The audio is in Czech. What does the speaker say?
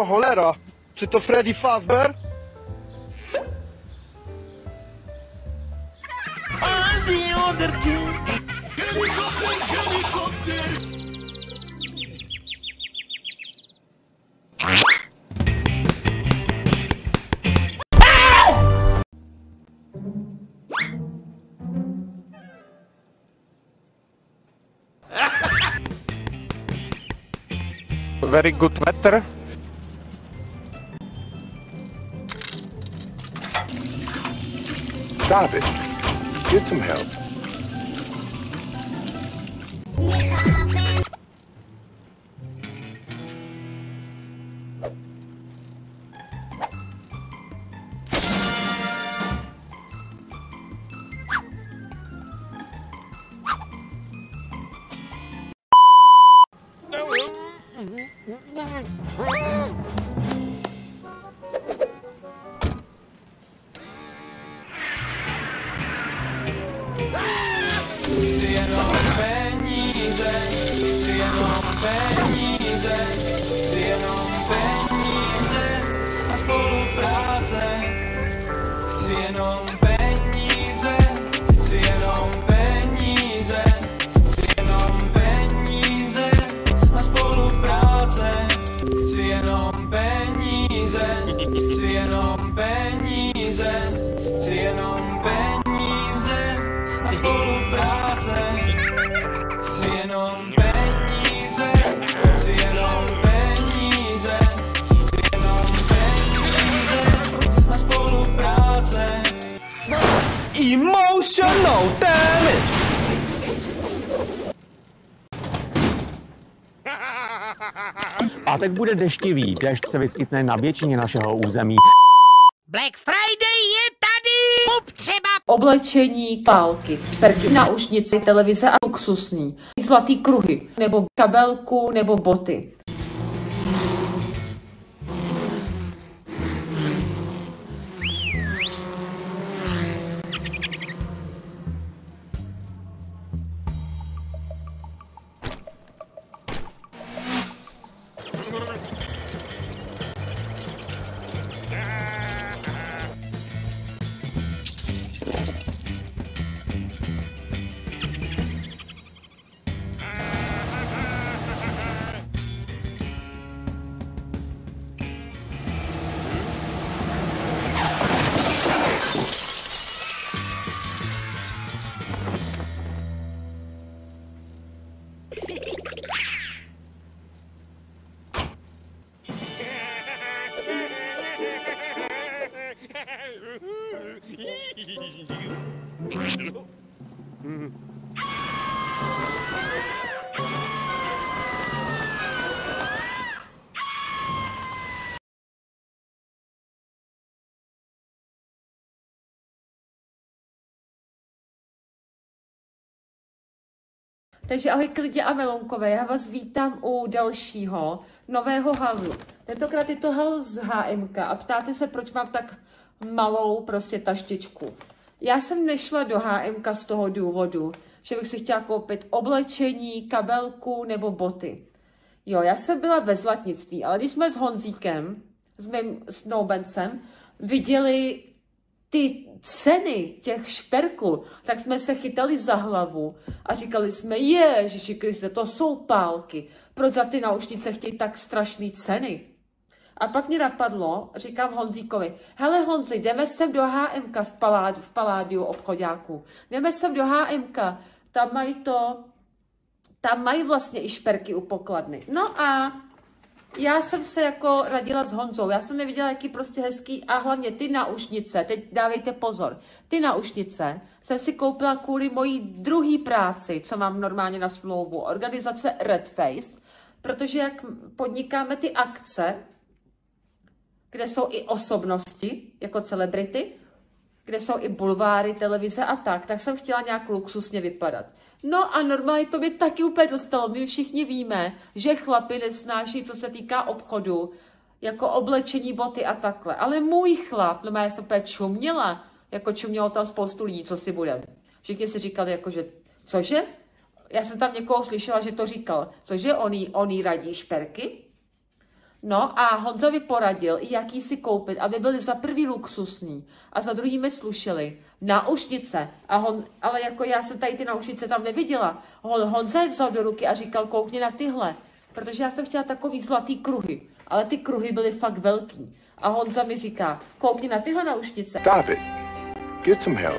Cholera, czy to Freddy Fazbear? I'm the other king. Helikopter, helikopter! Very good weather. Stop it. Get some help. Chci jenom peníze, chci jenom peníze, chci jenom peníze a spolupráce. Chci jenom peníze, chci jenom peníze, chci jenom peníze a spolupráce. Chci jenom peníze, chci jenom peníze, chci jenom peníze a spolupráce. Chci jenom peníze, chci jenom peníze, chci jenom peníze a spolupráce. Emotional damage! A teď bude deštivý. Déšť se vyskytne na většině našeho území. Black Friday je tady! Kup třeba Oblečení, pálky, perky, náušnici, televize a luxusní, zlatý kruhy, nebo kabelku, nebo boty. Takže ahoj klidně a melonkové, já vás vítám u dalšího nového halu. Tentokrát je to hal z HMK a ptáte se, proč mám tak malou prostě taštičku. Já jsem nešla do HMK z toho důvodu, že bych si chtěla koupit oblečení, kabelku nebo boty. Jo, já jsem byla ve Zlatnictví, ale když jsme s Honzíkem, s mým snoubencem, viděli ty ceny těch šperků, tak jsme se chytali za hlavu a říkali jsme, Ježiši Kriste, to jsou pálky, proč za ty náušnice chtějí tak strašné ceny? A pak mě napadlo, říkám Honzíkovi, hele Honzi, jdeme sem do HMK v Paládiu obchodáku, jdeme sem do HMK, tam mají vlastně i šperky u pokladny. No a já jsem se jako radila s Honzou, já jsem neviděla, jaký prostě hezký a hlavně ty náušnice, teď dávejte pozor, ty náušnice jsem si koupila kvůli mojí druhé práci, co mám normálně na smlouvu, organizace Red Face, protože jak podnikáme ty akce, kde jsou i osobnosti, jako celebrity, kde jsou i bulváry, televize a tak jsem chtěla nějak luxusně vypadat. No a normálně to mě taky úplně dostalo. My všichni víme, že chlapi nesnáší, co se týká obchodu, jako oblečení, boty a takhle. Ale můj chlap, no já jsem úplně čuměla, jako čumělo tam spoustu lidí, co si budem. Všichni si říkali, jako, že cože? Já jsem tam někoho slyšela, že to říkal, cože, on jí radí šperky? No a Honza mi poradil, jaký si koupit, aby byly za prvý luxusní a za druhý mi slušely. Náušnice. Ale jako já jsem tady ty náušnice tam neviděla. Honza je vzal do ruky a říkal, koukni na tyhle. Protože já jsem chtěla takový zlatý kruhy. Ale ty kruhy byly fakt velký. A Honza mi říká, koukni na tyhle náušnice. Stop it. Get some help.